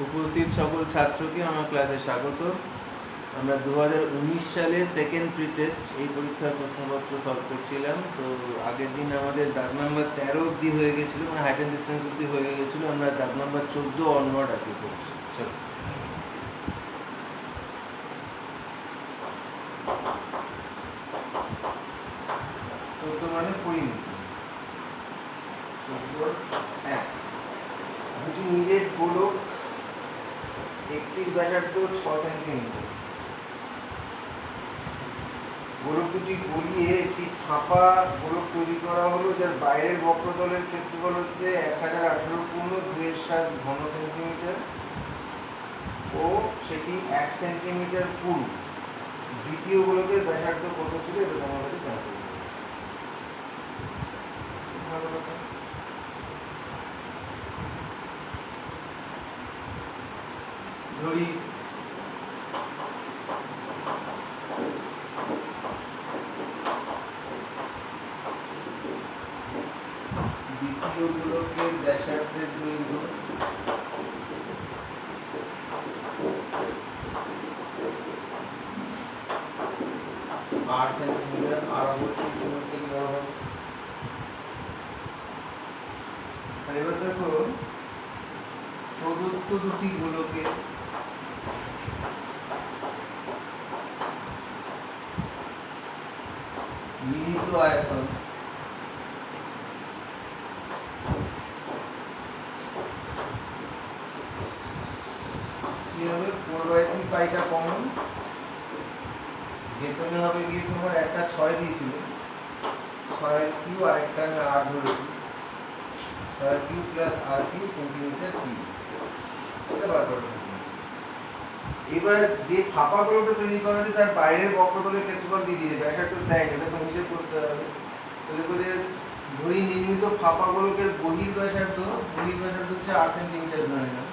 উপস্থিত সকল ছাত্রকে আমার ক্লাসে স্বাগত। আমরা 2019 সালে সেকেন্ড প্রি টেস্ট এই পরীক্ষার প্রশ্নপত্র সলভ করছিলাম। তো আগের দিন আমাদের দাগ নাম্বার 13 অবধি হয়ে গেছিলো, মানে হাইট অ্যান্ড ডিস্টেন্স অবধি হয়ে গেছিলো। আমরা দাগ নাম্বার 14 অনওয়ার্ড আজকে করছি। চলো, মানে পরিমিতি 14 দুটি নিরেট গোলক, একটির ব্যাসার্ধ 6 সেন্টিমিটার। গোলক দুটি গলিয়ে একটি ফাঁপা গোলক তৈরি করা হলো, যার বাইরের বক্রতলের ক্ষেত্রফল হচ্ছে 1018.27 ঘন সেন্টিমিটার ও সেটি 1 সেন্টিমিটার পুরু। দ্বিতীয় গোলকের ব্যাসার্ধ কত ছিল এটা তোমাদের জানতে চাইছি। ধরি দ্বিতীয় গোলকের ব্যাসার্ধের দৈর্ঘ্য 8 সেন্টিমিটার। আর অবশ্যই শুরুর থেকে বড় হবে। এবার দেখো, প্রদত্ত দুটি গোলকের মিলিত আয়তন কি হবে? 4/3 পাইটা কমন, ভেতরে হবে গিয়ে তোমার একটা 6 দিয়েছিল, 6 কিউ আর একটা আমি 8 ধরেছি, 6 কিউ প্লাস আর কিউ সেন্টিমিটার কিউ। এটা বার করতে হবে। এবার যে ফাঁপা গোলকটা তৈরি করা হয়েছে তার বাইরের বক্রতলের ক্ষেত্রফল দিয়ে দিয়েছে, ব্যাসার্ধ দেয় না, এটা তো হিসেব করতে হবে। তাহলে করে ধরি নির্মিত ফাঁপা গোলকের বহির্ব্যাসার্ধ হচ্ছে 8 সেন্টিমিটার ধরে নিলাম।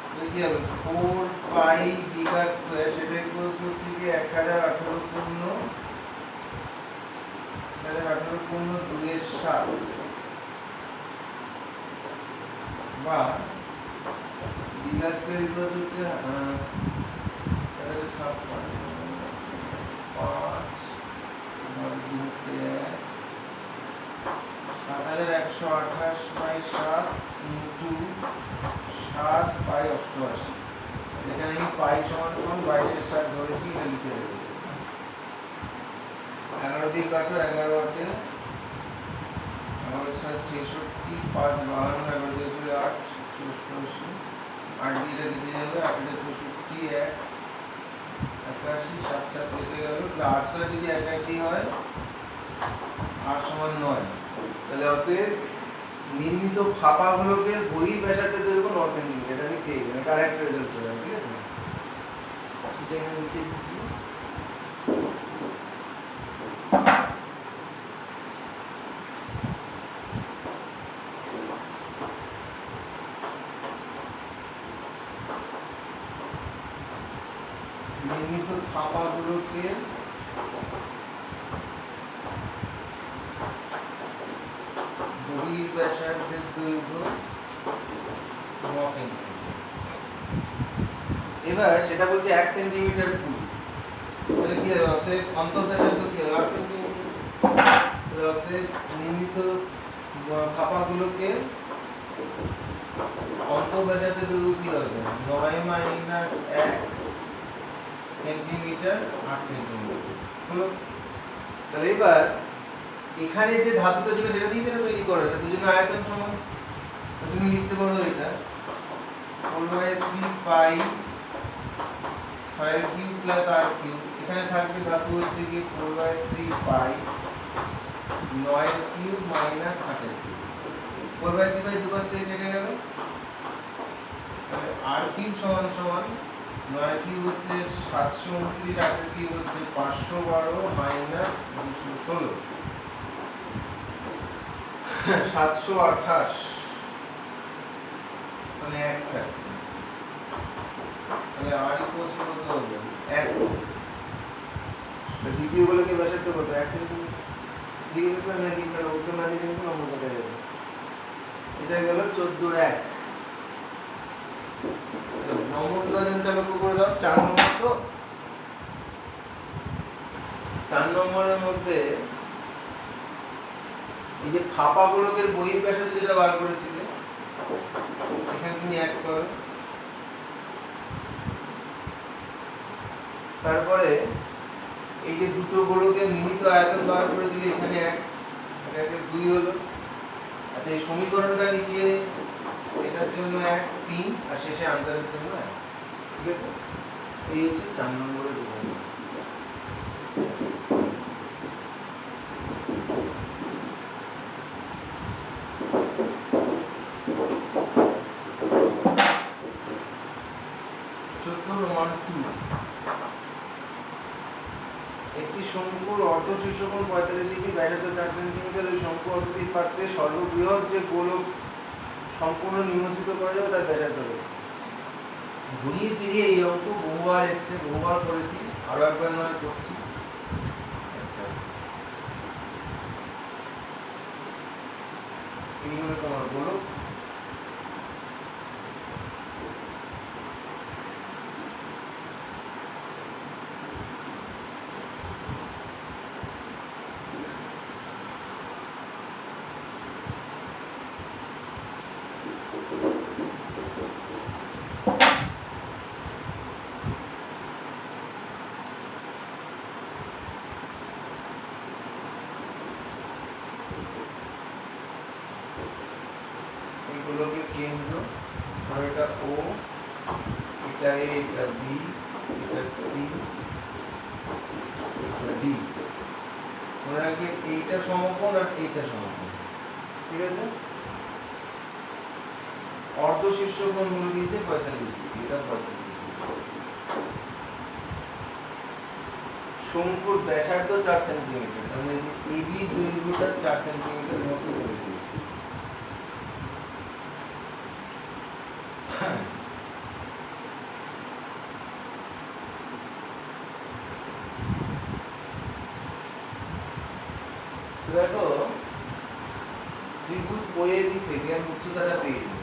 তাহলে কি হবে? 4 পাই বিগার স্কয়ার, সেটা ইকুয়াল হচ্ছে কি 1018.2/7 বা বিগার স্কয়ার ইকুয়াল হচ্ছে 7128/7 ইন্টু 7/88। এখানে আমি পাই সমান 22/7 ধরেছি, এটা লিখে দেবো। 11 দিয়ে কাটো, 11 8 আমার 66, 5 52, 11 দিয়ে 8 88, 8 দিয়ে কেটে যাবে, 8 দিয়ে 64, 1 81, 7 7 কেটে গেল। আর স্কয়ার যদি 81 হয়, আর সমান 9। তাহলে অতএব নির্মিত ফাঁপা গোলকের বহির্ব্যাসার্ধের দৈর্ঘ্য 9 সেন্টিমিটার। এটা আমি পেয়ে গেলাম, কারেক্ট রেজাল্ট পেলাম। ঠিক আছে, এটা এখানে লিখে দিচ্ছি। নির্মিত ফাঁপা গোলকের বহির্ব্যাসার্ধের দৈর্ঘ্য 9 সেন্টিমিটার। এবার সেটা বলছে 1 সেন্টিমিটার পুরু। তাহলে কি হবে? অতএব অন্তর্ব্যাসার্ধ কি হবে? 8 সেন্টিমিটার। তাহলে অতএব নির্মিত ফাঁপা গোলকের অন্তর্ব্যাসার্ধের দৈর্ঘ্য কি হবে? 9 - 1 সেন্টিমিটার, 8 সেন্টিমিটার হলো। তাহলে এবার এখানে যে ধাতুটা ছিল সেটা দিয়ে এটা তৈরি করা হয়েছে, দুজনের আয়তন সমান। তুমি লিখতে পারো এটা 4/3 পাই 6 কিউ প্লাস আর কিউ। এখানে থাকবে ধাতু হচ্ছে কি 4/3 পাই 9 কিউব মাইনাস 8 কিউব। 4/3 পাই দুপাশ থেকে কেটে গেল, তাহলে আর কিউব সমান সমান 9 কিউব হচ্ছে 729, 8 কিউব হচ্ছে 512 মাইনাস 216, 728। তাহলে 1 থাকছে। তাহলে আর ইকুয়াল কত হবে? 1। দ্বিতীয় গোলকের ব্যাসার্ধ কত? 1 সেন্টিমিটার। দিয়ে দিলে আমি লিখে দেব, উত্তর না লিখে দিলে নম্বর কেটে যাবে। এটা গেল 14 1। নম্বর উদাহরণটা লক্ষ্য করে দাও, 4 নম্বর। তো 4 নম্বরের মধ্যে এই যে ফাঁপা গোলকের বহির্ব্যাসার্ধ যেটা বার করেছিলে, এখানে তুমি 1 করো। তারপরে এই যে দুটো গোলকের মিলিত আয়তন বার করেছিলে, এখানে 1, এটাকে 2 হলো। আচ্ছা, এই সমীকরণটা নিচে এটার জন্য 1, 3, আর শেষে আনসারের জন্য 1। ঠিক আছে, এই হচ্ছে 4 নম্বরের উদাহরণ। একটি শঙ্কুর অর্ধ শীর্ষকোণ 45 ডিগ্রি, ব্যাসার্ধ 4 সেন্টিমিটার। ওই শঙ্কু আকৃতির পাত্রে সর্ববৃহৎ যে গোলক সম্পূর্ণ নিমজ্জিত করা যাবে তার ব্যাসার্ধ হবে। ঘুরিয়ে ফিরিয়ে এই অঙ্ক বহুবার এসছে, বহুবার করেছি, আরো একবার নয় করছি। আচ্ছা, এই হলো তোমার গোলক। গোলকের কেন্দ্র, আর এটা ও, এটা এ, এটা বি, এটা সি, এটা ডি। মনে রাখবে এইটা সমকোণ আর এইটা সমকোণ। ঠিক আছে, অর্ধ শীর্ষকোণ বলে দিয়েছে 45 ডিগ্রি, এটা 45 ডিগ্রি। শঙ্কুর ব্যাসার্ধ 4 সেন্টিমিটার, তার মানে এবি দৈর্ঘ্যটা 4 সেন্টিমিটার মতো করে দিয়েছে। দেখো, ত্রিভুজ ওএবি থেকে আমি উচ্চতাটা পেয়ে যাব।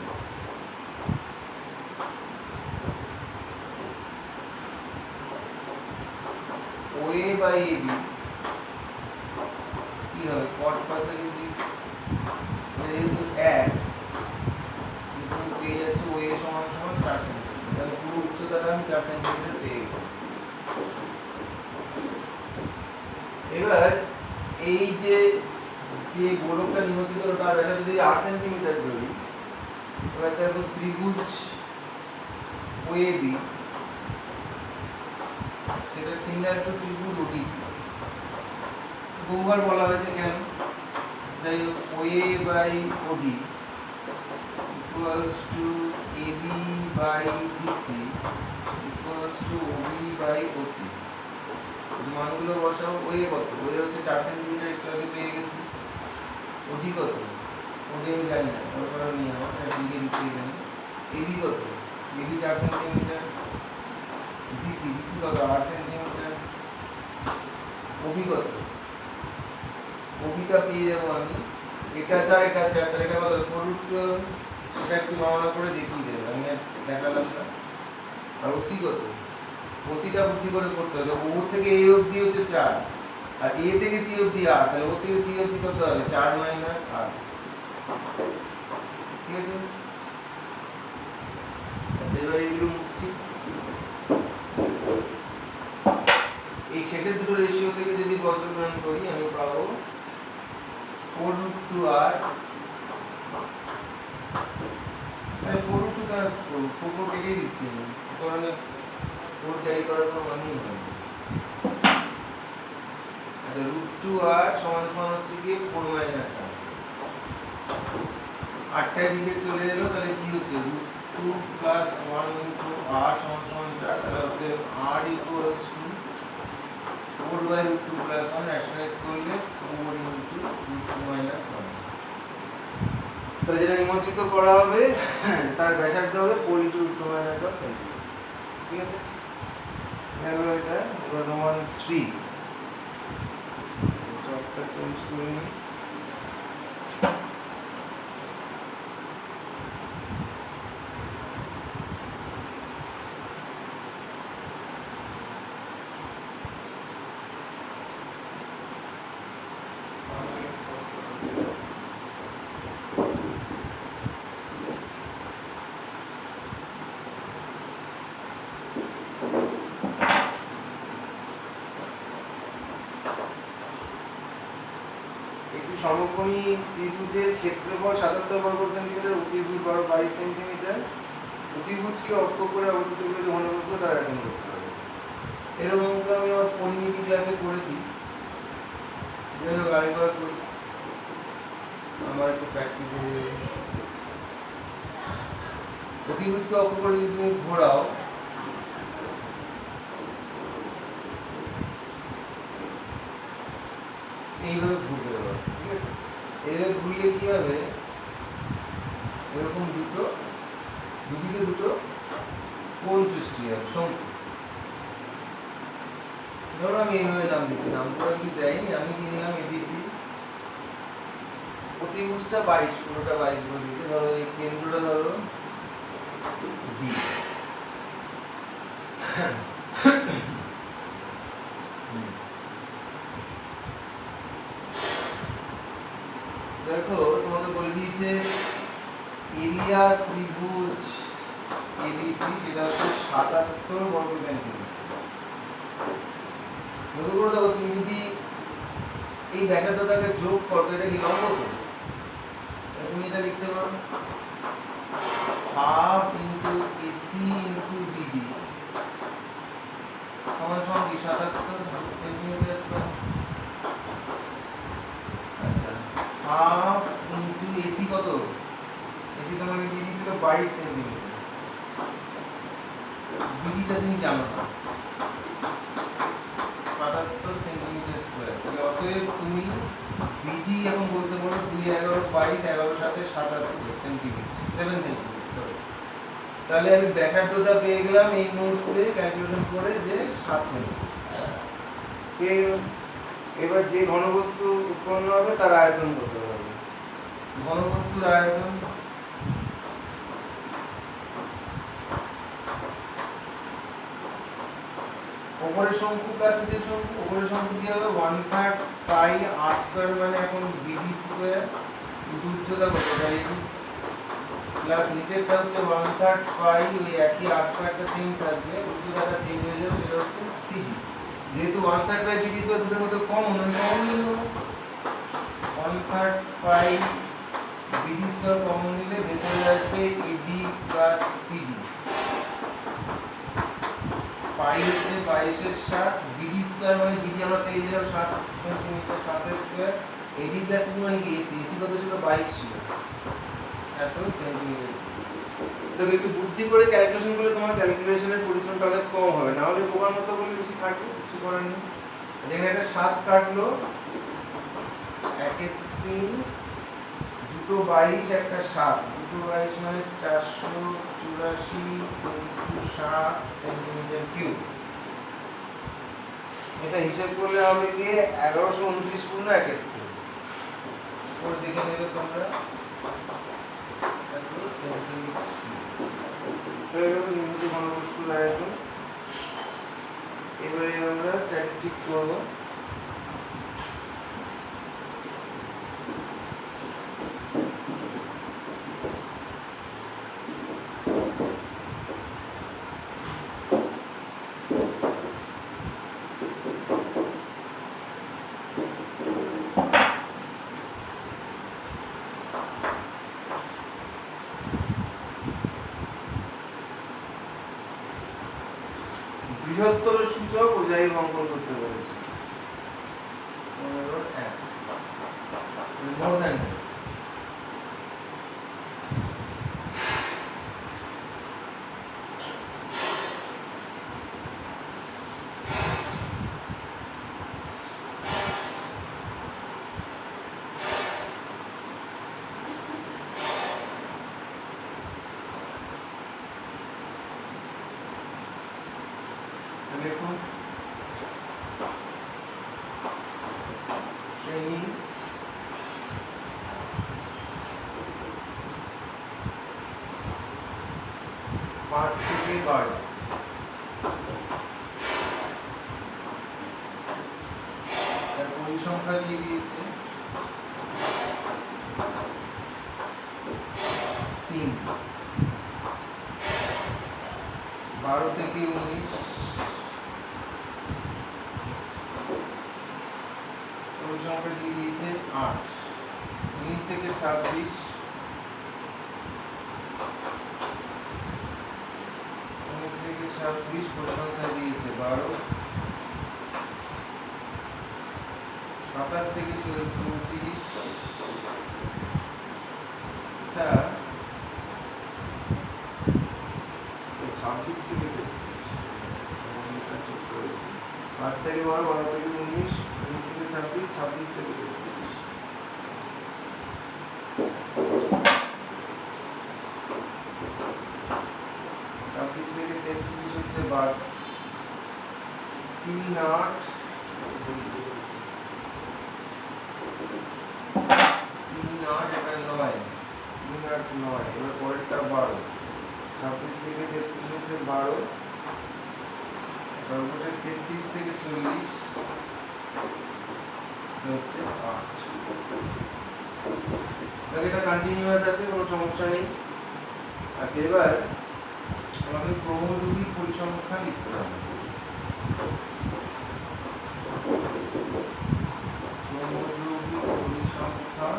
ওএ বাই এবি কি হবে? cot 45 ডিগ্রি, যেহেতু 1, তুমি পেয়ে যাচ্ছ ওএ সমান সমান 4 সেন্টিমিটার। তাহলে পুরো উচ্চতাটা আমি 4 সেন্টিমিটার পেয়ে গেলাম। এবার এই যে গোলকটা নিমজ্জিত হলো তার ব্যাসার্ধ যদি 8 সেন্টিমিটার ধরি, এবার দেখো ত্রিভুজ ওএবি সেটা সিমিলার টু ত্রিভুজ ওডিসি। বহুবার বলা হয়েছে কেন, যাই হোক, OA by OD equals to AB by DC equals to OB by OC. মানগুলো বসাও। ওএ কত? ওএ হচ্ছে 4 সেন্টিমিটার, একটু আগে পেয়ে গেছি। ওডি কত? ওডি আমি জানি না, তারপরে নিয়ে আমার লিখে দিচ্ছি এখানে। এবি কত? AB 4 centimetre. ডিসি কত? 8 সেন্টিমিটার। ওবি কত? ওবিটা পেয়ে যাবো আমি, এটা 4, এটা 4, তাহলে এটা কত? 4√12। এটা একটু গণনা করে দেখিয়ে দেবো, আমি দেখালাম না। আর ওসি কত? ওসিটা বুদ্ধি করে করতে হবে। ও থেকে এ অবধি হচ্ছে 4, আর এ থেকে সি অবধি 8, তাহলে ও থেকে সি অবধি করতে হবে 4 - 8। ঠিক আছে, আচ্ছা, এবার এইগুলো মুছছি। এই শেষের দুটো রেশিও থেকে যদি বজ্রগ্রহণ করি, আমি পাবো 4√2r, 4√2 কার 4 কেটে দিচ্ছি আমি, কারণ 4 ক্যারি করার কোনো মানেই হয় না। আচ্ছা, √2r সমান সমান হচ্ছে কি 4 - 8। 8টার দিকে চলে এলো, তাহলে কি হচ্ছে? √2 + 1 * r সমান সমান 4, তাহলে হচ্ছে r ইকুয়ালস টু 4/√2 + 1, রেশনালাইজ করলে 4 * √2 - 1। তাহলে যেটা নিমজ্জিত করা হবে তার ব্যাসার্ধ হবে 4 * √2 - 1 সেন্টিমিটার। ঠিক আছে, গেল এটা। এবার রোমান 3, চকটা চেঞ্জ করে নিই। সমকোণী ত্রিভুজের ক্ষেত্রফল 77 বর্গ সেন্টিমিটার, অতিভুজ 22 সেন্টিমিটার। অতিভুজকে অক্ষ করে অবস্থিত করে যে ঘনবস্তু তার আয়তন করতে হবে। এরকম অঙ্ক আমি আমার পরিমিতি ক্লাসে করেছি, আরেকবার করি, আমার একটু প্র্যাকটিস হয়ে যাবে। অতিভুজকে অক্ষ করে যদি তুমি ঘোরাও, এইভাবে ঘুরবে, ঠিক আছে? এইভাবে ঘুরলে কি হবে, এরকম দুদিকে দুটো কোণ সৃষ্টি হবে, শঙ্কু। ধরো আমি এইভাবে নাম দিচ্ছি, নাম করে কি দেয়নি, আমি কি দিলাম এবিসি। অতিভুজটা 22, পুরোটা 22 করে দিয়েছে। ধরো এই কেন্দ্রটা ধরো ডি। দেখো তোমাকে বলে দিয়েছে এরিয়া ত্রিভুজ এবিসি, সেটা হচ্ছে 77 বর্গ সেন্টিমিটার। মনে করো দেখো, তুমি যদি এই ব্যাসার্ধটাকে যোগ করো, এটা কি লম্ব তো? তুমি এটা লিখতে পারো half into AC into BD সমান সমান কি 77 সেন্টিমিটার স্কয়ার। আচ্ছা, হাফ ইন্টু এসি কত? এসি তোমাকে দিয়ে দিয়েছিল 22 সেন্টিমিটার। বিডিটা তুমি জানো না, 77 সেন্টিমিটার স্কয়ার। তাহলে অতএব তুমি বিডি এখন বলতে পারো 2 11 22 11 সাথে 77 সেন্টিমিটার, 7 সেন্টিমিটার। তাহলে আমি ব্যাসার্ধটা পেয়ে গেলাম এই মুহূর্তে ক্যালকুলেশন করে যে 7 সেন্টিমিটার পেয়ে গেলাম। এবার যে ঘনবস্তু উৎপন্ন হবে তার আয়তন কত হবে? ঘনবস্তুর আয়তন উপরের শঙ্কু প্লাস নিচের শঙ্কু। উপরের শঙ্কু কি হবে 1/3 পাই আর স্কয়ার, মানে এখন বিডি স্কয়ার ইনটু উচ্চতা কত তাই প্লাস নিচেরটা হচ্ছে 1/3 পাই, ওই একই আর স্কয়ারটা সেম থাকবে, উচ্চতাটা চেঞ্জ হয়ে যাবে, সেটা হচ্ছে সিডি। যেহেতু 1/3 পাই বিডি স্কয়ার দুটোর মধ্যে কমন, আমি কমন নিয়ে নেব। 1/3 পাই বিডি স্কয়ার কমন নিলে ভেতরে আসবে এডি প্লাস সিডি। পাই হচ্ছে 22 এর 7, বিডি স্কয়ার মানে বিডি আমরা পেয়ে যাব 7 সেন্টিমিটার, 7 এর স্কয়ার। এডি প্লাস সিডি মানে কি এসি, এসি কত ছিল 22 ছিল, এত সেন্টিমিটার। তো একটু বুদ্ধি করে ক্যালকুলেশন করলে তোমার ক্যালকুলেশনের পরিশ্রমটা অনেক কম হবে, না হলে বোকার মতো বলে বেশি কাটবে, কিছু করার নেই। যেখানে একটা 7 কাটলো, 1 এর 3, দুটো 22 একটা 7, দুটো 22 মানে 484 ইনটু 7 সেন্টিমিটার কিউব। এটা হিসাব করলে হবে গিয়ে 1129 পূর্ণ 1 এর 3। ওর দেখে নেবে তোমরা, এত সেন্টিমিটার কিউব। নিম্নলিখিত ঘনবস্তুর আয়তন। এবারে আমরা স্ট্যাটিস্টিক্স করব। বৃহত্তর সূচক ও যাই অঙ্কন করতে বলেছে। 15 মোর দ্যান দেখুন, শ্রেণী 5 থেকে 12, তার পরিসংখ্যা দিয়ে দিয়েছে 3, 12 থেকে 19 পরিসংখ্যা দিয়ে দিয়েছে 8। 19 থেকে 26, 19 থেকে 26 পরিসংখ্যা দিয়েছে 12, 27 থেকে 34, আচ্ছা 26 থেকে 5 থেকে 12, 12 থেকে 19, 19 থেকে 26, 26 থেকে 33, 26 থেকে 33 হচ্ছে 12, 3, 8, 3, 8 এটা 9, 3, 8, 9, এবার পরেরটা 12, 26 থেকে 33 হচ্ছে 12, সর্বশেষ 33 থেকে 40 হচ্ছে 8। এটা কন্টিনিউয়াস আছে, কোনো সমস্যা নেই। আচ্ছা এবার আমাদের ক্রমযুগী পরিসংখ্যা লিখতে হবে। ক্রমযুগী পরিসংখ্যা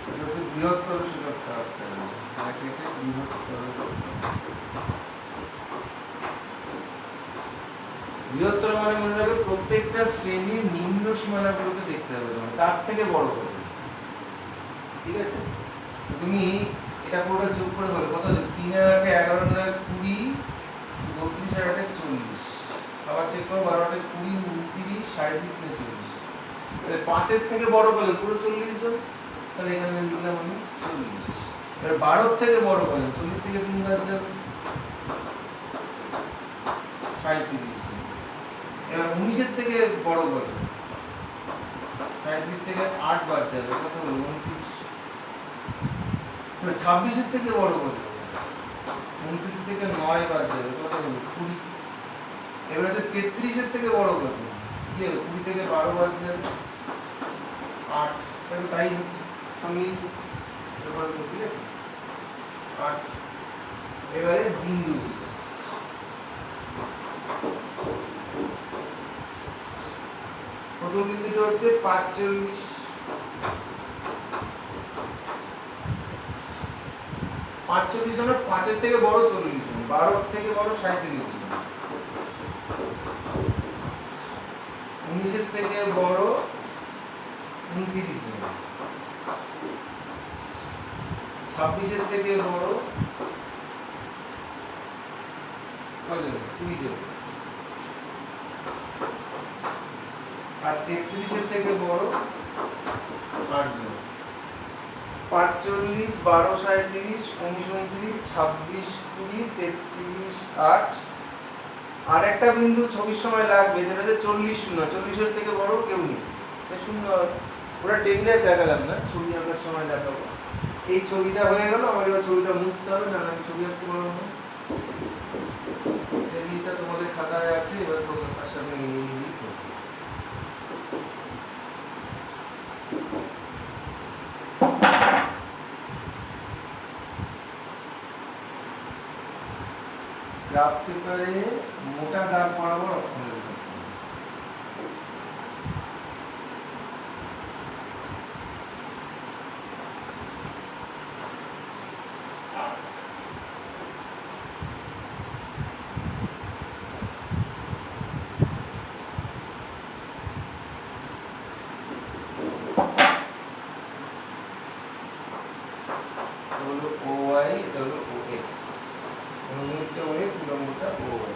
এটা হচ্ছে বৃহত্তর সূচক কার্যটা, বৃহত্তর বৃহত্তর মানে মনে রাখবে প্রত্যেকটা শ্রেণীর নিম্ন সীমানাগুলোকে দেখতে হবে তোমার, তার থেকে বড় হবে, ঠিক আছে? তুমি এটা পুরোটা যোগ করে বলো কত হচ্ছে, 3 আর 8 11 9 20, 32 আর 8 40, আবার চেক করো 12 8 20, 29 37 থেকে 40, তাহলে 5 এর থেকে বড় কত, পুরো 40 জন, তাহলে এখানে লিখলাম আমি 40। এবার 12 এর থেকে বড় কত, 40 থেকে 3 বাদ যাবে 37। এবার 19 এর থেকে বড় কত, 37 থেকে 8 বাদ যাবে কত হলো 29। এবার 26 এর থেকে বড় কত, 29 থেকে 9 বাদ যাবে কত হলো 20। এবার হচ্ছে 33 এর থেকে বড় কত, কি হবে 20 থেকে 12 বাদ যাবে 8, তাহলে তাই হচ্ছে সব মিলছে, এবার ঠিক আছে 8। এবারে বিন্দু, প্রথম বিন্দুটা হচ্ছে 45, 45 মানে 5 এর থেকে বড় 40 জন, 12 এর থেকে বড় 37 জন, 19 এর থেকে বড় 29 জন, 26 এর থেকে বড় কতজন 20 জন, আর 33 এর থেকে বড় 8 জন। 45, 12, 37, 19, 29, 26, 20, 33, 8, আর একটা বিন্দু ছবির সময় লাগবে, সেটা হচ্ছে 40 শূন্য, 40 এর থেকে বড় কেউ নেই, শূন্য। ওরা টেবিলে দেখালাম না, ছবি আঁকার সময় দেখাবো। এই ছবিটা হয়ে গেল, আমার এবার ছবিটা মুছতে হবে, না আমি ছবি আঁকতে পারবো না। ছবিটা তোমাদের খাতায় আছে, এবার তোমরা তার সাথে মিলিয়ে নিয়ে করো। গ্রাফ পেপারে মোটা দাগ বরাবর অক্ষর লেখা। হলো OY, এটা হলো OX, অনুভূমিকটা OX, বিলম্বটা OY।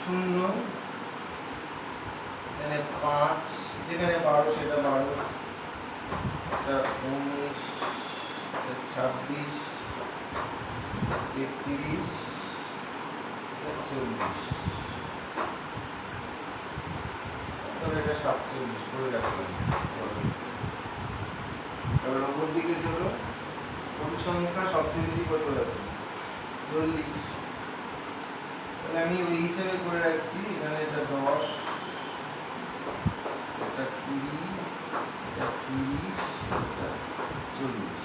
0 এখানে 5, যেখানে 12 সেটা 12, এটা 19, এটা 26, 33, এটা 40, তবে এটা 47 করে রাখলাম। এবার ওপর দিকে চলো, পরিসংখ্যা সবচেয়ে বেশি কত আছে 40, তাহলে আমি ওই হিসেবে করে রাখছি, এখানে এটা 10, এটা 20, এটা 30, এটা 40।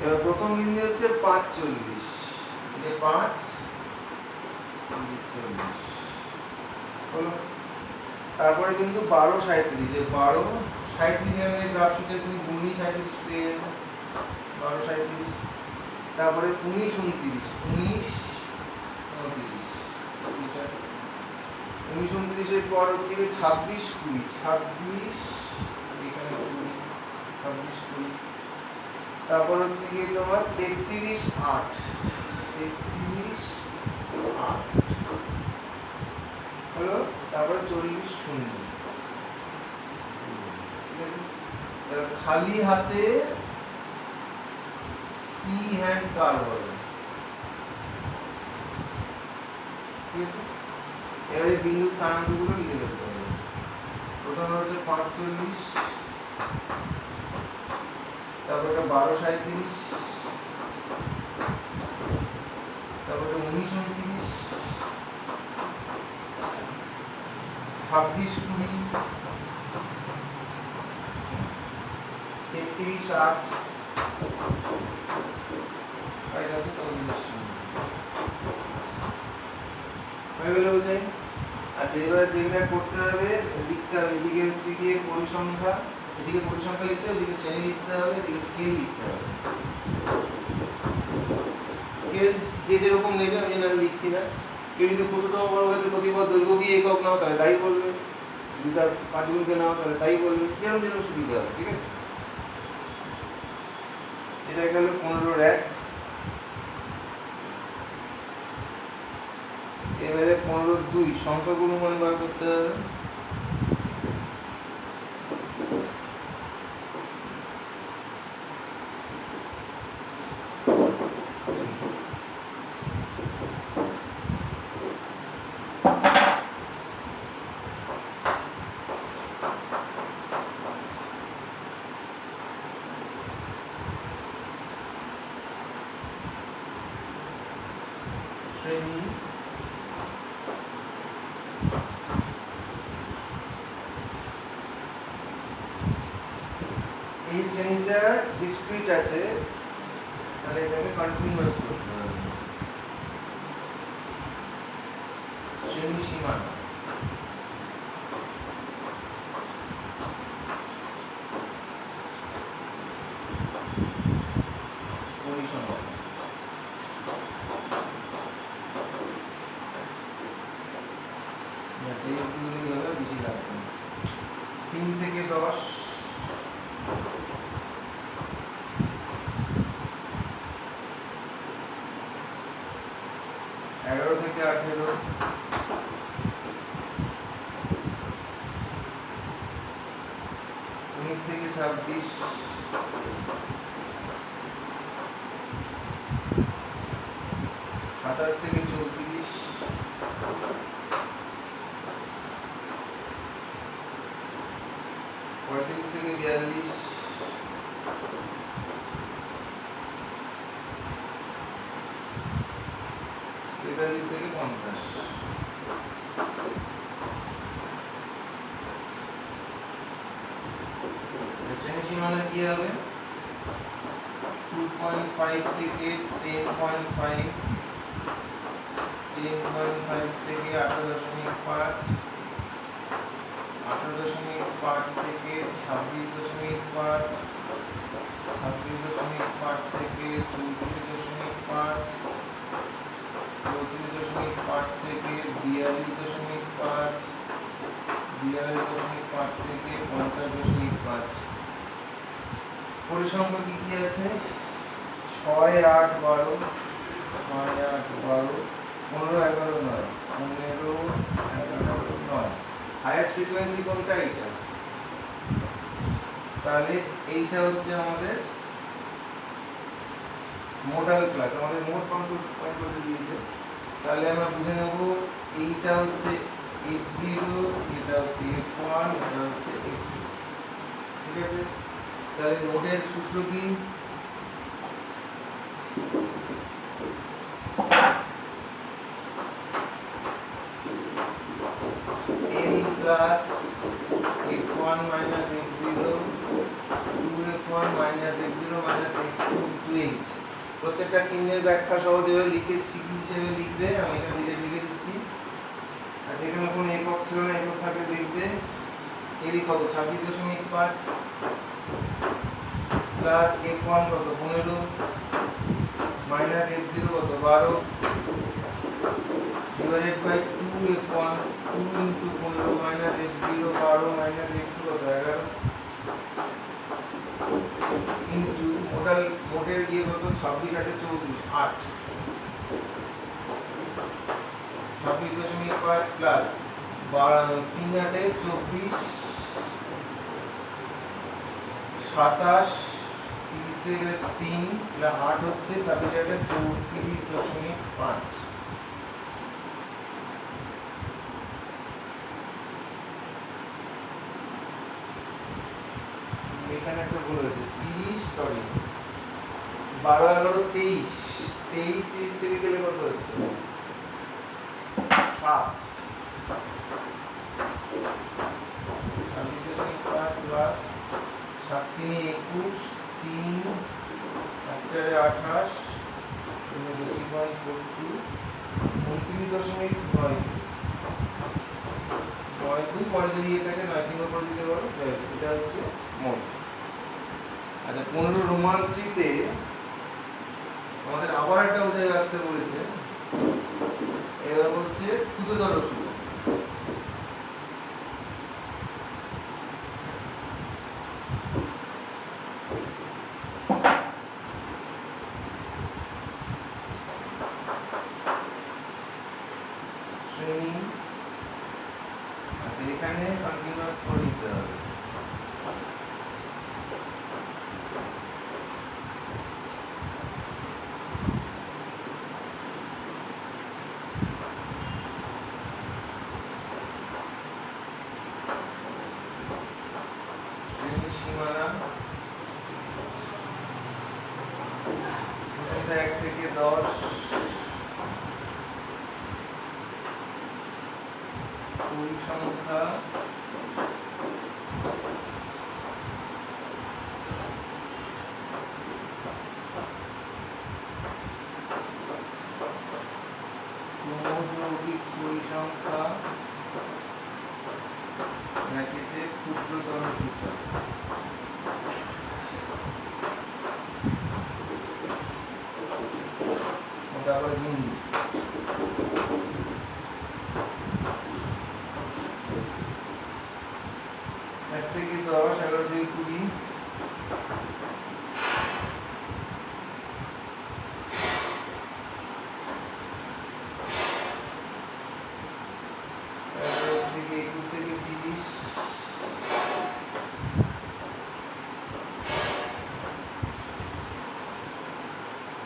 এবার প্রথম বিন্দু হচ্ছে 5, 40, এটা 5, 40, হলো। তারপরে কিন্তু 1237, যে 1237 এখানে গ্রাফ শিটে তুমি গুণি 37 পেয়ে যাবে, 1237। তারপরে 19 29, 19 29 এর পর হচ্ছে 26 20, 26 এখানে 26 20। তারপর হচ্ছে গিয়ে তোমার 33 8, 33 8 হলো। তারপরে 40 0। খালি হাতে ফ্রি হ্যান্ড কার হবে, ঠিক আছে। এবারে বিন্দু স্থানাঙ্কগুলো লিখে দিতে হবে। প্রথম হচ্ছে 45, তারপর এটা 1237, তারপর এটা 19 29, 26 20, 33 8, আর এটা হচ্ছে 40 হয়ে গেল বুঝাই। আচ্ছা, এবার যেটা করতে হবে লিখতে হবে, এদিকে হচ্ছে গিয়ে পরিসংখ্যা, এদিকে পরিসংখ্যা লিখতে হবে, এদিকে শ্রেণী লিখতে হবে, এদিকে স্কেল লিখতে হবে। স্কেল যে যেরকম নেবে, আমি যেটা লিখছি না। কেউ যদি ক্ষুদ্রতম বর্গক্ষেত্রের প্রতিপদ দৈর্ঘ্য কি একক নাও তাহলে তাই বলবে, যদি তার 5 গুণকে নাও তাহলে তাই বলবে, যেরকম যেরকম সুবিধা হবে, ঠিক আছে। এটা গেল 15 এক। এবারে 15 2 সংখ্যাগুলো মান বার করতে হবে। শ্রেণী এই শ্রেণীটা ডিসক্রিট আছে, তাহলে এটাকে কন্টিনিউয়াস করতে হবে। শ্রেণী সীমানা পরিসংখ্যা, এই অঙ্কগুলি হবে, বেশি লাগবে না। 3 থেকে 10, 11 থেকে 18, 19 থেকে 26, 27 থেকে 34, 35 থেকে 42, 43 থেকে 50। শ্রেণী সীমানা কি হবে? 2.5 থেকে 10.5, 10.5 থেকে 18.5, 18.5 থেকে 26.5, 26.5 থেকে 34.5, 34.5 থেকে 42.5, 42.5 থেকে 50.5। পরিসংখ্যা কি কি আছে? 6 8 12, 6 8 12, 15 11 9, 15 11 9। হাইয়েস্ট ফ্রিকোয়েন্সি কোনটা? এইটা। তাহলে এইটা হচ্ছে আমাদের মোডাল ক্লাস, আমাদের মোড কন্ট্রোল করতে দিয়েছে। তাহলে আমরা বুঝে নেব এইটা হচ্ছে f0, এটা হচ্ছে f1, এটা হচ্ছে f2, ঠিক আছে। তাহলে মোডের সূত্র কি? n plus f1 minus f0, 2f1 minus f0 minus f2 into h। প্রত্যেকটা চিহ্নের ব্যাখ্যা সহজভাবে লিখে হিসেবে লিখবে, আমি এখানে ডিরেক্ট লিখে দিচ্ছি। যেখানে কোনো একক ছিল না, একক থাকলে দেখবে এরই কত 26.5 প্লাস f1 কত 15 মাইনাস f0 কত 12 divided by 2f1 2 into 15 minus f0 12 minus f2 কত 11 ইন্টু মোটের গিয়ে কত 26 8 34 8 26.5 প্লাস 3 8 24 27 30 থেকে গেলে 3 প্লাস 8 হচ্ছে 26 8 34.5 এখানে একটা ভুল হয়েছে 30 সরি 12 11 23 30 থেকে গেলে কত হচ্ছে 7 26.5 প্লাস 7 3 21 3 4 28 29.42 29.9 9 পরে যদি এটাকে 9 3 করে দিতে পারো এটা হচ্ছে মোট। আচ্ছা 15 রোমান 3 তে আমাদের আবার একটা উদাহরণ রাখতে বলেছে। এবার বলছে ক্ষুদ্রতর সুদ। শ্রেণী আচ্ছা এখানে কন্টিনিউয়াস করে নিতে হবে। শ্রেণী সীমানা 1 থেকে 10 পরিসংখ্যা ক্রমযৌগিক পরিসংখ্যা ব্র্যাকেটে ক্ষুদ্রতর সূচক তারপরে বিন্দু 1 থেকে 10 11 থেকে 20 11 থেকে 21 থেকে 30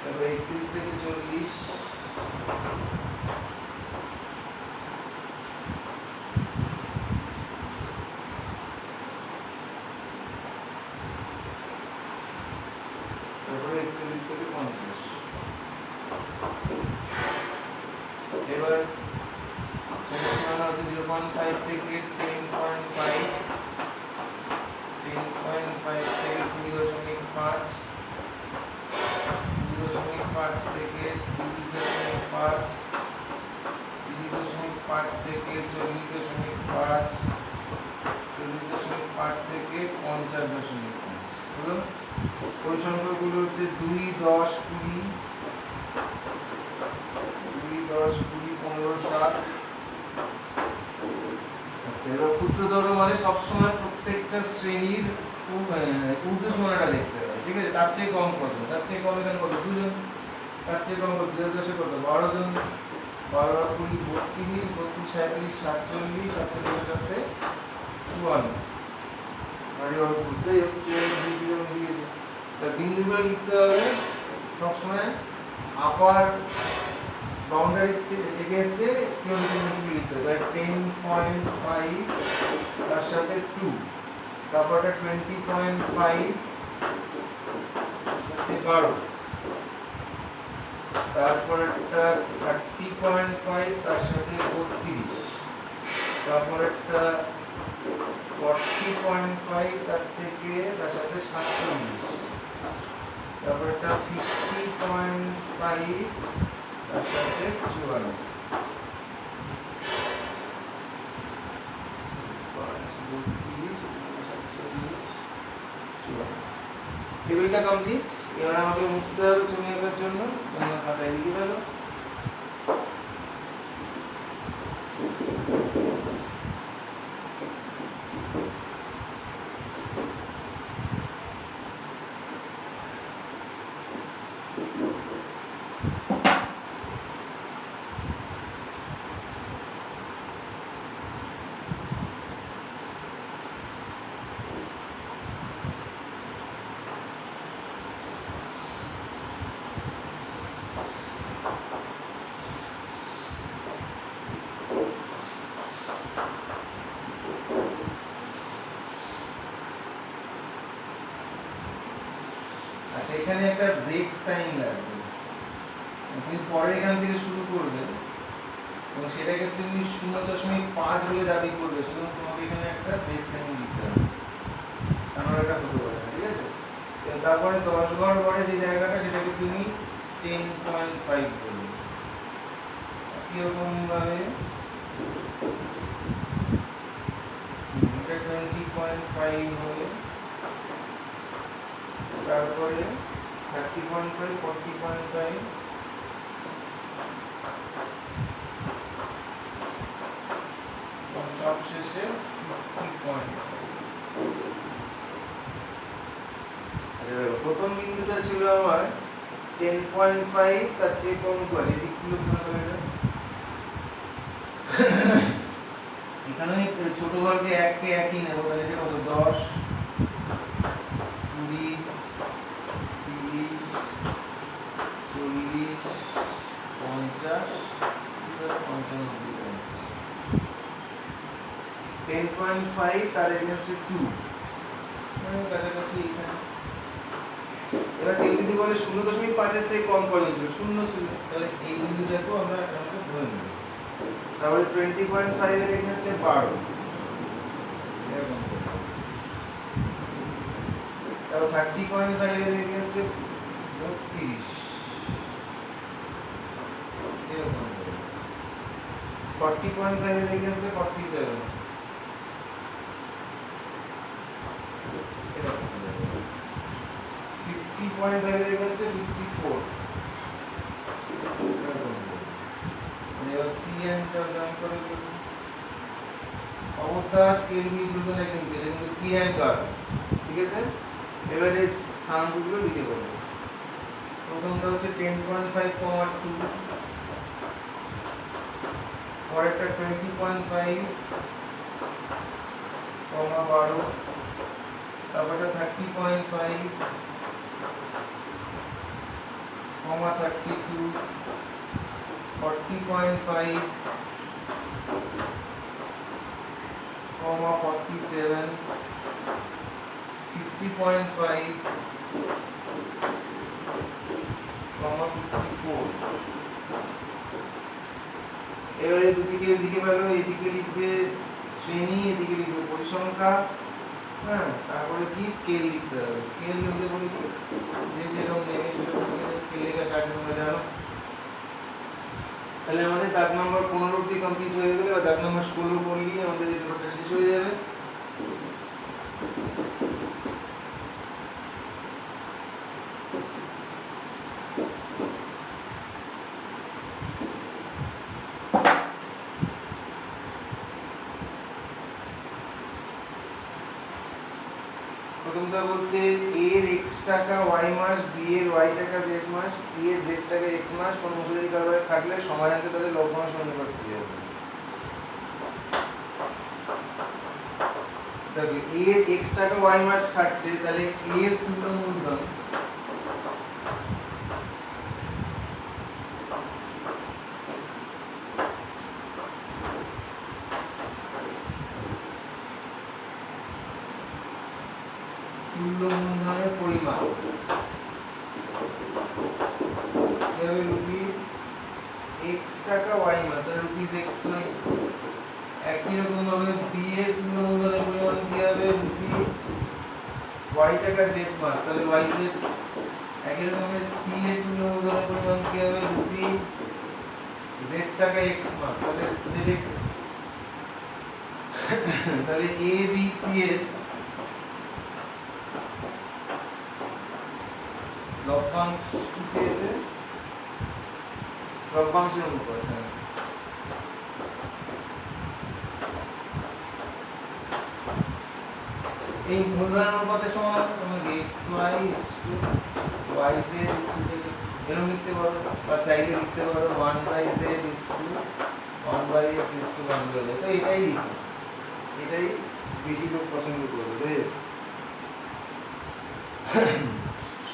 তারপরে 31 থেকে 40 তারপরে 41 থেকে 50 এবার সমাধান হচ্ছে 0.5 থেকে 10.5 10.5 থেকে 20.5 20.5 থেকে 30.5 30.5 থেকে 40.5 40.5 থেকে 50.5 হলো। পরিসংখ্যাগুলো হচ্ছে 2 10 20 2 10 20 15 7। আচ্ছা এবার ক্ষুদ্রতর মানে সবসময় প্রত্যেকটা শ্রেণীর ঊর্ধ্বসীমানাটা দেখতে হবে, ঠিক আছে? তার চেয়ে কম কত, তার চেয়ে কম এখানে কত 2 জন, তার চেয়ে কম কত 2 দশে কত 12 জন 12 20 32 32 37 47 47 সাথে 54 মানে ওর বুঝতে দিয়েছে। তা বিন্দুগুলো লিখতে হবে সবসময় আপার বাউন্ডারি এগেইনস্টে কিলোমিটার লিখতে হবে। 10.5 তার সাথে 2 তারপরটা 20.5 সাথে 12 তারপরটা 30.5 তার সাথে 32 তারপরটা 40.5 তার থেকে তার সাথে 47 তারপরটা 50.5 তার সাথে 54 টেবিলটা কমপ্লিট। এবার আমাকে মুছতে হবে ছবি আঁকার জন্য, তোমরা খাতায় লিখে ফেলো। আচ্ছা, এখানে একটা ব্রেক সাইন লাগবে। তুমি পরে এখান থেকে শুরু করবে এবং সেটাকে তুমি 0.5 বলে দাবি করবে, সুতরাং তোমাকে এখানে একটা ব্রেক সাইন দিতে হবে, আমার এটা হতে পারে না, ঠিক আছে? তারপরে 10 ঘর পরে যে জায়গাটা সেটাকে তুমি 10.5 বলবে। কিরকম ভাবে এটা 20.5 হবে, তারপরে 30.5, 40.5, সবশেষে 50.5। প্রথম বিন্দুটা ছিল আমার 10.5, তার চেয়ে কম করে এদিকগুলো পুরো চলে যায়। এখানে ছোট ঘরকে এককে একই নেবো, তাহলে এটা কত? 10, 20, 30, 40, 50, 55। 10.5 তার এগেইনস্টে 2, মানে কাছাকাছি এখানে। এবার এই বিন্দু বলে 0.5 এর থেকে কম কত ছিল? 0 ছিল, তাহলে এই বিন্দুটাকেও আমরা ধরে নেব। তাহলে 20.5 এর এগেইনস্টে 12, এরকম। তাহলে 30.5 এর এগেইনস্টে 32, এরকম। 40.5 এর এগেইনস্টে 47, এরকম। 50.5 এর এগেইনস্টে 54, এরকম। এবার ফি এন্ড জয়েন করে দেব। অবস্থা স্কেল নিয়ে দুটো না, কিন্তু এটা কিন্তু ফ্রি হ্যান্ড কার্ভ, ঠিক আছে? এবারে স্থানাঙ্কগুলো লিখে বলবো। প্রথমটা হচ্ছে 10.5, 2, পরেরটা 20.5, 12, তারপরটা 30.5, 32, 40.5, 47, 50.5, 54। এবারে দুদিকে লিখে ফেলো, এদিকে লিখবে শ্রেণী, এদিকে লিখবে পরিসংখ্যা, হ্যাঁ। তারপরে কি স্কেল লিখতে হবে, স্কেল লিখতে বলি যে যেরকম নেবে সেরকম স্কেল লেখার কাজ তোমরা জানো। তাহলে আমাদের দাগ নম্বর 15 অবধি কমপ্লিট হয়ে গেলে, বা দাগ নম্বর 16 করলেই আমাদের এই পেপারটা শেষ হয়ে যাবে। প্রথমটা বলছে a এর x টাকা y মাস, b এর y টাকা z মাস, c এর z টাকা x মাস কোন মজুরি কারবারে খাটলে সময়ান্তে তাদের লভ্যাংশ নির্ণয় করতে হবে। দেখো a এর x টাকা y মাস খাটছে, তাহলে a এর তুল্য মূলধন মূলধনের পরিমাণ হবে রুপিস x টাকা y মাস, তাহলে রুপিস x নয়। একই রকম ভাবে b এর তুল্য মূলধনের পরিমাণ কি হবে? রুপিস y টাকা z মাস, তাহলে yz। একই রকম ভাবে c এর তুল্য মূলধনের পরিমাণ কি হবে? রুপিস z টাকা x মাস, তাহলে zx। তাহলে a b c এর লভ্যাংশ কি চেয়েছে? লভ্যাংশের অনুপাত। হ্যাঁ, এই মূলধনের অনুপাতের সমান তোমাকে xy yz এরকম লিখতে পারো, বা চাইলে লিখতে পারো 1/z 1/x 1/y। তো এটাই লিখো, এটাই বেশি লোক পছন্দ করবে। তাই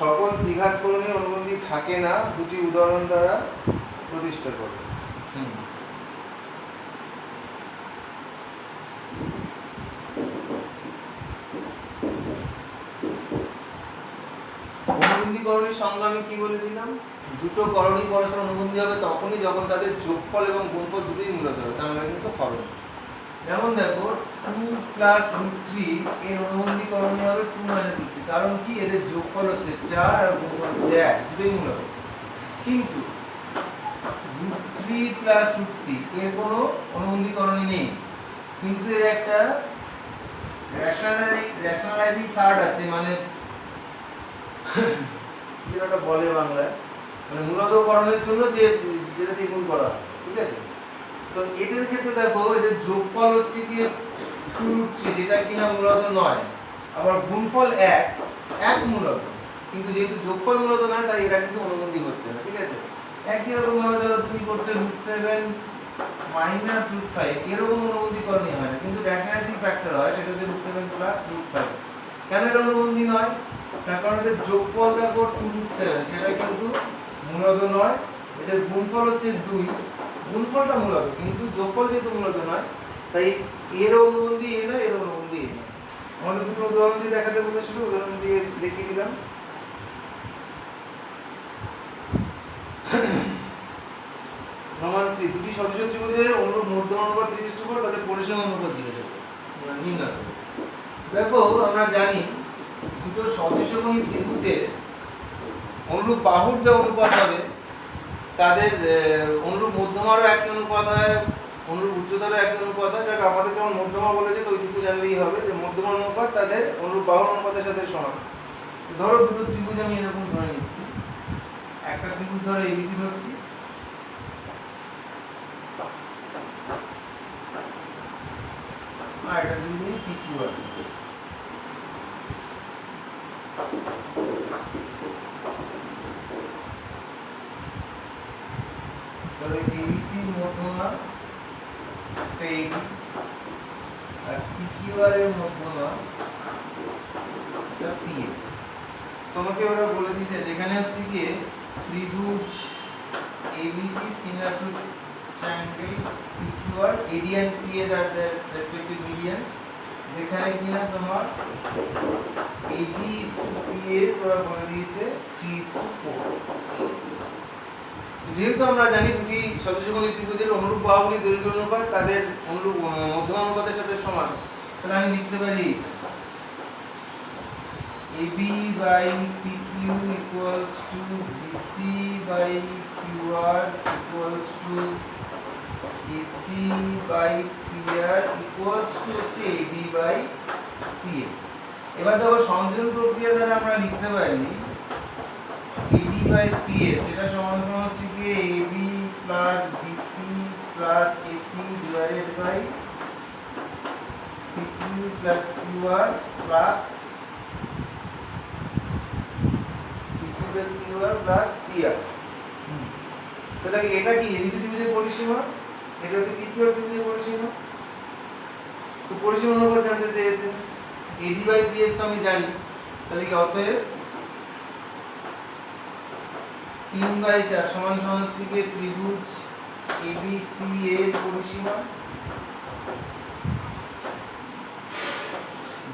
সকল দ্বিঘাতকরণীয় অনুবন্ধী থাকে না, দুটি উদাহরণ দ্বারা প্রতিষ্ঠা করো। অনুবন্ধীকরণের সংজ্ঞা আমি কি বলেছিলাম? দুটো করণী পরস্পর অনুবন্ধী হবে তখনই যখন তাদের যোগফল এবং গুণফল দুটোই মূলত হবে, তার মানে কিন্তু হবে না। যেমন দেখো 2 + √3 এর অনুবন্ধীকরণী হবে 2 - √3, কারণ কি এদের যোগফল হচ্ছে 4 আর গুণফল হচ্ছে 1, দুটোই মূলত। কিন্তু √3 + √3 এর কোনো অনুবন্ধীকরণী নেই, কিন্তু এর একটা রেশনালাইজিং সার্ট আছে, মানে যেটা বলে বাংলায়, মানে মূলতকরণের জন্য যে যেটা দিয়ে গুণ করা হয়, ঠিক আছে? তো এটার ক্ষেত্রে দেখো এদের যোগফল হচ্ছে কি 2√3, যেটা কিনা মূলত নয়, আবার গুণফল 1 মূলত, কিন্তু যেহেতু যোগফল মূলত নয় তাই এটা কিন্তু অনুবন্ধী হচ্ছে না, ঠিক আছে? একই রকম ভাবে ধরো তুমি করছো √7 - √5, এরকম অনুবন্ধীকরণই হয় না, কিন্তু রেশনালাইজিং ফ্যাক্টর হয়, সেটা হচ্ছে √7 + √5। কেন এর অনুবন্ধী নয়? তার কারণ এদের যোগফল দেখো 2√7, সেটা কিন্তু মূলত নয়। এদের গুণফল হচ্ছে 2, গুণফলটা মূলত, কিন্তু যোগফল যেহেতু মূলত নয় তাই এর অনুবন্ধী এ না, এর অনুবন্ধী এ না। আমাদের দুটো উদাহরণ দিয়ে দেখাতে বলেছিল, উদাহরণ দিয়ে দেখিয়ে দিলাম। প্রমাণ 3, দুটি সদস্য ত্রিভুজের অনুরূপ মধ্যম অনুপাত 3:4, তাদের পরিসীমা অনুপাত জিজ্ঞাসা করো, নির্ণয় করো। দেখো আমরা জানি দুটো সদস্যকোণী ত্রিভুজের অনুরূপ বাহুর যে অনুপাত হবে তাদের অনুরূপ মধ্যমারও একই অনুপাত হয়, অনুরূপ উচ্চতারও একই অনুপাত হয়। যাক আমাদের যেমন মধ্যমা বলেছে তো ওইটুকু জানলেই হবে যে মধ্যমা অনুপাত তাদের অনুরূপ বাহুর অনুপাতের সাথে সমান। ধরো দুটো ত্রিভুজ আমি এরকম ধরে নিচ্ছি, একটা ত্রিভুজ ধরে ABC ধরছি, আর একটা ত্রিভুজ PQ আছে। তাহলে ABC মধ্যমা AB আর PQR এর মধ্যমা এটা PS। তোমাকে ওরা বলে দিয়েছে যেখানে হচ্ছে কি ত্রিভুজ ABC similar to triangle PQR, AD and PS are their respective medians, যেখানে কিনা তোমার AB is to PS ওরা বলে দিয়েছে 3:4। যেহেতু আমরা জানি দুটি সদস্যকোণী ত্রিভুজের অনুরূপ বাহুগুলির দৈর্ঘ্য অনুপাত তাদের অনুরূপ মধ্যমা অনুপাতের সাথে সমান, তাহলে আমি লিখতে পারি AB/PQ equals to BC/QR equals to AC/PR equals to হচ্ছে AB/PS। এবার দেখো সংযোজন প্রক্রিয়া দ্বারা আমরা লিখতে পারি AB/PS এটা সমান সমান হচ্ছে কি AB plus BC plus AC divided by PQ plus QR plus PQ plus QR plus PR। তো দেখো এটা কি ABC ত্রিভুজের পরিসীমা, এটা হচ্ছে PQR ত্রিভুজের পরিসীমা। তো পরিসীমা অনুপাত জানতে চেয়েছে, AD/PS তো আমি জানি, তাহলে কি অতএব 3/4 সমান সমান হচ্ছে কি ত্রিভুজ ABC এর পরিসীমা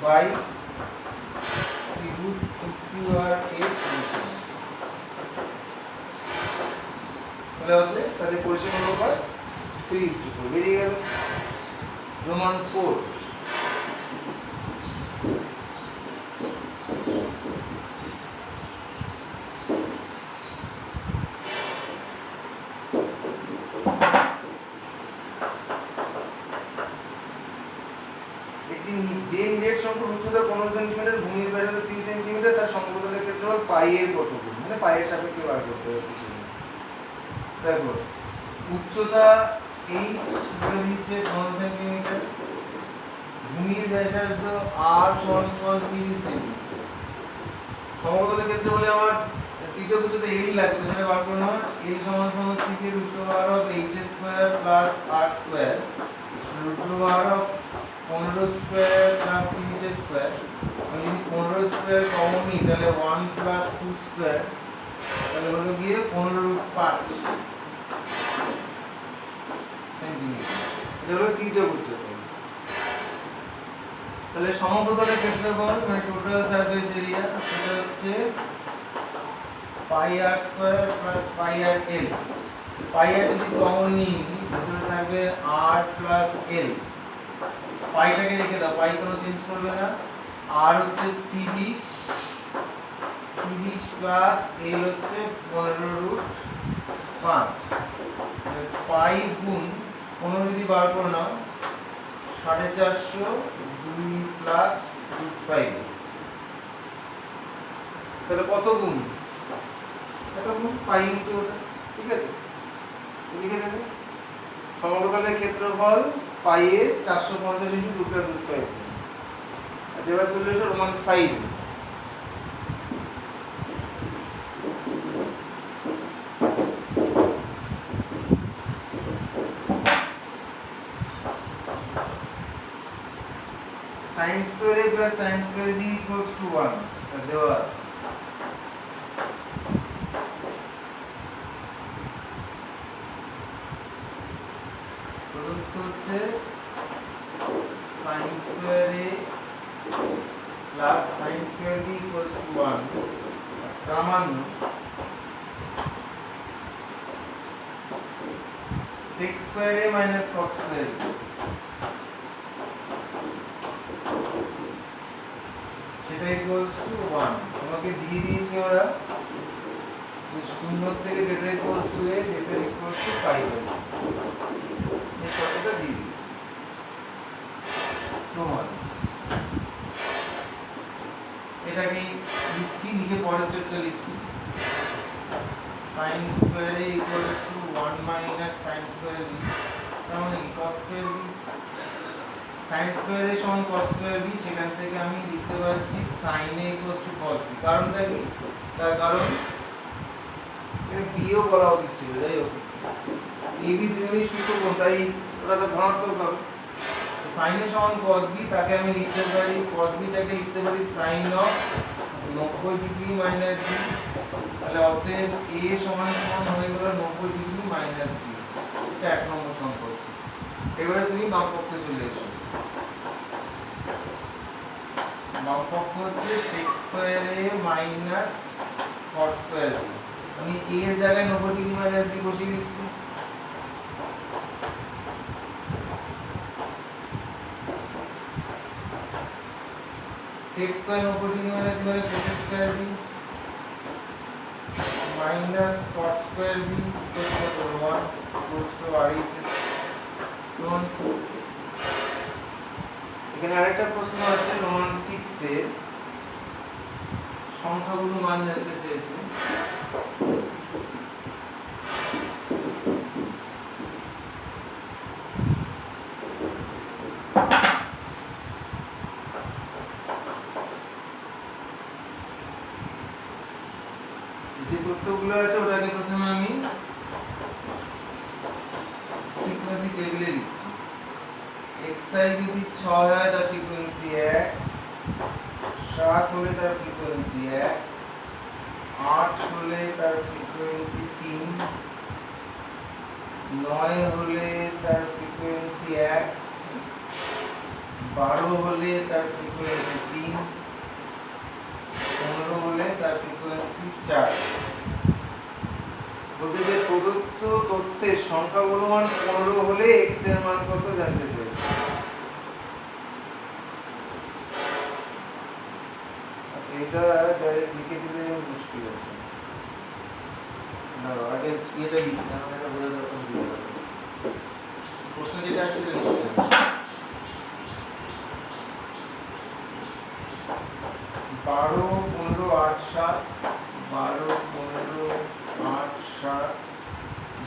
বাই ত্রিভুজ PQR এর পরিসীমা। তাহলে হবে তাদের পরিসীমা অনুপাত 3:4 বেরিয়ে গেল। রোমান 4, যে নেট সংখ্যক উচ্চতা 15 সেন্টিমিটার, ভূমির ব্যাসার্ধ 30 সেন্টিমিটার, তার সমপ্রতলের ক্ষেত্রফল পাই এর কত গুণ, মানে পাই এর সাপেক্ষে বার করতে হবে কিছু না। দেখো উচ্চতা h বলে দিচ্ছে 15 সেন্টিমিটার, ভূমির ব্যাসার্ধ r সমান সমান 30 সেন্টিমিটার। সমতলের ক্ষেত্রে বলে আমার তৃতীয় উচ্চতা l লাগবে, সেটা বার করতে হবে। l সমান সমান হচ্ছে কি √h square plus r square √15 square plus 30 square. আমি যদি 15 স্কয়ার কমন নিই তাহলে 1 প্লাস 2 স্কয়ার, তাহলে হলো গিয়ে 15√5 সেন্টিমিটার। এটা হলো তৃতীয় উচ্চতা। তাহলে সমপ্রতলের ক্ষেত্রফল মানে টোটাল সারফেস এরিয়া সেটা হচ্ছে পাই আর স্কয়ার প্লাস পাই আর এল। পাই আর যদি কমন নিই ভিতরে থাকবে আর প্লাস এল, পাইটাকে রেখে দাও, পাই কোনো চেঞ্জ করবে না। আর হচ্ছে 30 প্লাস এল হচ্ছে 15√5, পাই গুণ 15 যদি বার করে নাও 450 2 প্লাস √5, তাহলে কত গুণ? কত গুণ পাই ইনটু ওটা, ঠিক আছে লিখে দেবে। সমপ্রতলের ক্ষেত্রফল পাই এর 450 ইনটু 2 প্লাস √5। আচ্ছা এবার চলে এসো Roman 5। sin square a plus sin square b equals to 1 দেওয়া আছে। প্রদত্ত হচ্ছে sin square a plus sin square b equals to 1, তার মানে 6 square a minus cos square b, সেটা ইকুয়ালস টু 1। তোমাকে দিয়ে দিয়েছি ওরা যে 0 থেকে ডেটা ইকুয়ালস টু a, বেসের ইকুয়ালস টু পাই বাই, এই শর্তটা দিয়ে দিয়েছি। প্রমাণ এটাকে লিখছি, লিখে পরের স্টেপটা লিখছি। sin square a equals to 1 minus sin square b, তার মানে কি cos square b। sin square a সমান cos স্কয়ার b, সেখান থেকে আমি লিখতে পারছি sin a equals to cos b। কারণটা কি? তার কারণ এটা b ও বলা উচিত ছিল, যাই হোক ab দুটোই সূত্রকোণ, তাই ওটা তো ধনাত্মক হবে। sin a সমান cos b, তাকে আমি লিখতে পারি cos b টাকে লিখতে পারি sin of 90 degree minus b, তাহলে অতএব a সমান সমান হয়ে গেল 90 ডিগ্রি মাইনাস b। এটা এক নম্বর সম্পর্ক। এবারে তুমি বাম পক্ষে চলে এসো। বাম পক্ষ হচ্ছে sec square a minus cos square b। আমি a এর জায়গায় 90 ডিগ্রি মাইনাস b বসিয়ে দিচ্ছি। sec square 90 degree minus b মানে cos square b minus cos square b equal to 1 equal to RHS। এখানে আরেকটা প্রশ্ন আছে রোমান 6 এ, সংখ্যাগুলো মান জানতে চেয়েছে। যে তথ্যগুলো আছে ওটাকে প্রথমে আমি ফ্রিকোয়েন্সি টেবিলে লিখছি। xi যদি 6 হয় তার ফ্রিকোয়েন্সি 1, 7 হলে তার ফ্রিকোয়েন্সি 1, 8 হলে তার ফ্রিকোয়েন্সি 3, 9 হলে তার ফ্রিকোয়েন্সি 1, 12 হলে তার ফ্রিকোয়েন্সি 3, 15 হলে তার ফ্রিকোয়েন্সি 4। বলতে যে প্রদত্ত তথ্যের সংখ্যাগুলো মান 15 হলে x এর মান কত জানতে চাইছে। আচ্ছা এটা ডাইরেক্ট লিখে দিলে মুশকিল আছে, না আগে এটা লিখি, না এটা বলে দরকার দিয়ে দাও। প্রশ্ন যেটা আছে সেটা লিখতে হবে। 12 15 8 7 12, 15, 8, 7,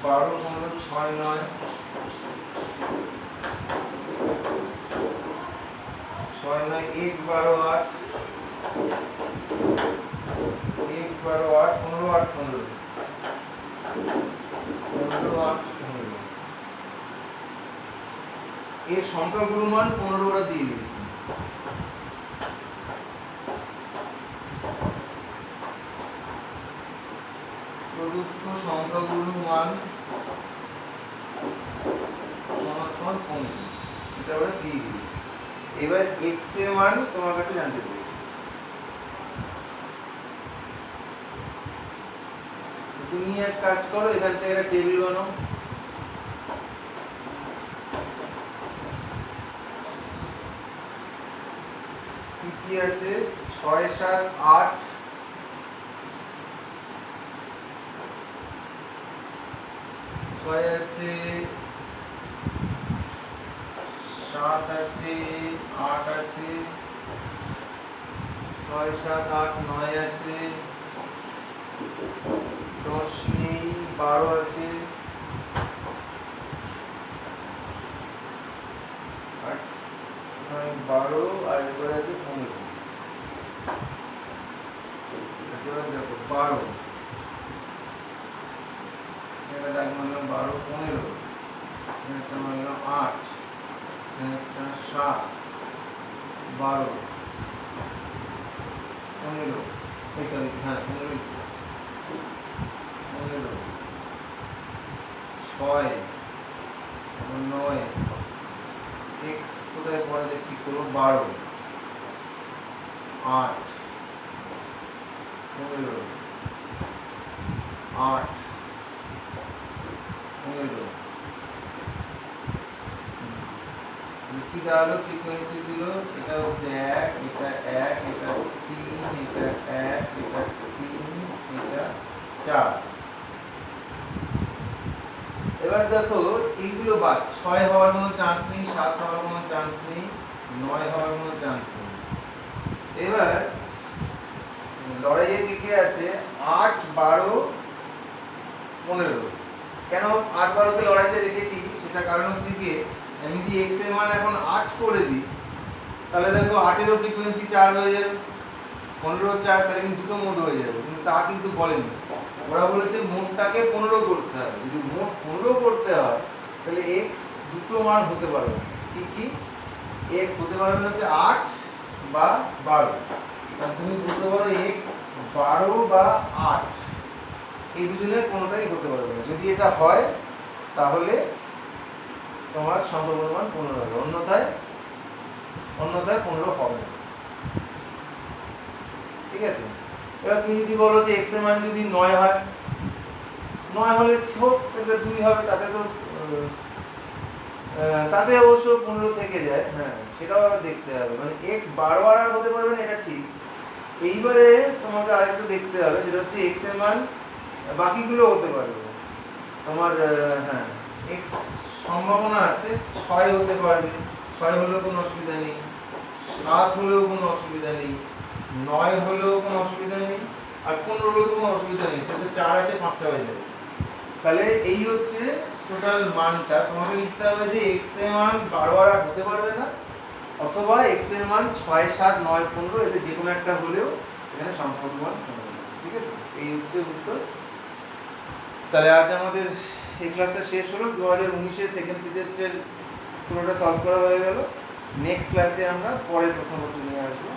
12, 15, 6, 9, 6, 9, x 12, 8, x 12, 8, 15, 8, 15, 15, 8, 15, এর সংখ্যাগুরু মান 15 ওরা দিয়ে দিয়েছে। প্রদত্ত সংখ্যাগুরু মান সমান সমান 15, এটা ওরা দিয়ে দিয়েছে। এবার x এর মান তোমার কাছে জানতে হবে। তুমি এক কাজ করো, এখান থেকে একটা টেবিল বানাও। কি আছে 6, 7, 8, 6 আছে, 7 আছে, 8 আছে, 6, 7, 8, 9 আছে, 10 নেই, 12 আছে, 8, 9, 12 আর এবার আছে 15। এবার দেখো 12, এটা দাগ মানলাম 12, 15, এটা মানলাম 8, একটা 7, 12, 15, এই সরি হ্যাঁ 15, 15, 6, 9, x কোথায় পড়ে দেখি করবো 12, 8, 15, 8, 15 কি দাঁড়ালো, ফ্রিকোয়েন্সি দিল, এটা হচ্ছে 1, এটা 1, এটা 3, এটা 1, এটা 3, এটা 4। এবার দেখো এইগুলো বাদ, 6 হওয়ার কোনো চান্স নেই, 7 হওয়ার কোনো চান্স নেই, 9 হওয়ার কোনো চান্স নেই। এবার লড়াইয়ে কে আছে 8, 12, 15। কেন 8, 12 কে লড়াইতে রেখেছি সেটা কারণ হচ্ছে কি, আমি যদি x এর মান এখন 8 করে দিই, তাহলে দেখো 8 এরও ফ্রিকোয়েন্সি 4 হয়ে যাবে, 15 4, তাহলে কিন্তু দুটো মোড হয়ে যাবে, কিন্তু তা কিন্তু বলেনি। ওরা বলেছে মোডটাকে 15 করতে হবে। যদি মোড 15 করতে হয় তাহলে x দুটো মান হতে পারবে না। কি কি x হতে পারবে না হচ্ছে 8 বা 12। আর তুমি বলতে পারো x 12 বা 8, এই দুজনের কোনোটাই হতে পারবে না। যদি এটা হয় তাহলে তোমার সংখ্যাগুরু মান 15 হবে, অন্যথায় 15 হবে না। ঠিক আছে, এবার তুমি যদি বলো যে x এর মান যদি 9 হয়, 9 হলে হোক, তাহলে 2 হবে, তাতে অবশ্য 15 থেকে যায়, হ্যাঁ সেটাও দেখতে হবে। মানে x বারবার আর হতে পারবে না এটা ঠিক। এইবারে তোমাকে আরেকটু দেখতে হবে, সেটা হচ্ছে x এর মান বাকিগুলো হতে পারবে তোমার, হ্যাঁ x সম্ভাবনা আছে 6 হতে পারবে, 6 হলেও কোনো অসুবিধা নেই, 7 হলেও কোনো অসুবিধা নেই, 9 হলেও কোনো অসুবিধা নেই, আর 15 হলেও কোনো অসুবিধা নেই। সেটা 4 আছে, 5টা হয়ে যাবে। তাহলে এই হচ্ছে টোটাল মানটা। তোমাকে লিখতে হবে যে x এর মান 12 আর হতে পারবে না, অথবা x এর মান 6, 7, 9, 15, এতে যে কোনো একটা হলেও এখানে সংখ্যাগুরু মান হবে। ঠিক আছে, এই হচ্ছে উত্তর। তাহলে আজ আমাদের এই ক্লাসটা শেষ হলো। 2019-এর সেকেন্ড প্রি টেস্টের পুরোটা সলভ করা হয়ে গেল। নেক্সট ক্লাসে আমরা পরের প্রশ্নপত্র নিয়ে আসবো।